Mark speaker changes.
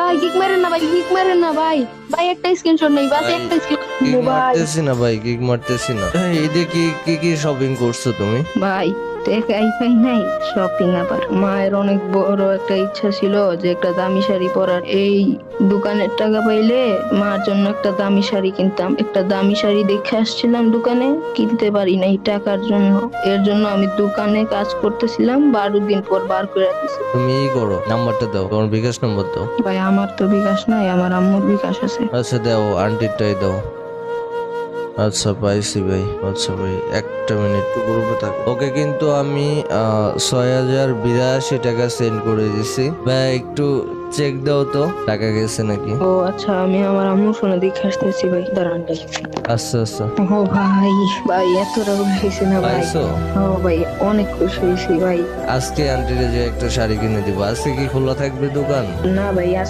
Speaker 1: ভাই কিক মারেন না ভাই, কিক মারেন না ভাই। ভাই একটা স্ক্রিনশট নেই, বাস একটা
Speaker 2: কিক
Speaker 1: স্ক্রিনশট ভাই।
Speaker 2: মারতেছি না ভাই, কিক মারতেছি না। এদিকে কি কি কি শপিং করছো তুমি?
Speaker 1: ভাই টাকাই পাই নাই, শপিং আবার। মায়ের অনেক বড় একটা ইচ্ছা ছিল যে একটা দামি শাড়ি পরার। এই দোকানের টাকা পাইলে মার জন্য একটা দামি শাড়ি কিনতাম। একটা দামি শাড়ি দেখে আসছিলাম দোকানে, কিনতে পারি নাই টাকার জন্য। এর জন্য আমি দোকানে কাজ করতেছিলাম, 12 দিন পর বার করে দিছি।
Speaker 2: তুমি ই করো, নাম্বারটা দাও, তোমার বিকাশ নাম্বার দাও।
Speaker 1: ভাই আমার তো বিকাশ নাই, আমার আম্মুর বিকাশ আছে।
Speaker 2: আচ্ছা দাও, আন্টিরটাই দাও। আচ্ছা পাইছি ভাই। আচ্ছা ভাই, একটা মিনিট তো গ্রুপে থাকো। ওকে কিন্তু আমি 6082 টাকা সেন্ড করে দিছি ভাই, একটু চেক দাও তো টাকা গেছে নাকি।
Speaker 1: ও আচ্ছা, আমি আমার আম্মুর ফোনে দেখে আসতেছি ভাই, দাঁড়ান ভাই।
Speaker 2: আচ্ছা আচ্ছা,
Speaker 1: ও ভাই, ভাই এত টাকা হয়েছে না ভাই।
Speaker 2: পাইছো?
Speaker 1: ও ভাই অনেক খুশি হয়েছি ভাই।
Speaker 2: আজকে আন্টিরে যে একটা শাড়ি কিনে দিব। আজকে কি খোলা থাকবে দোকান?
Speaker 1: না ভাই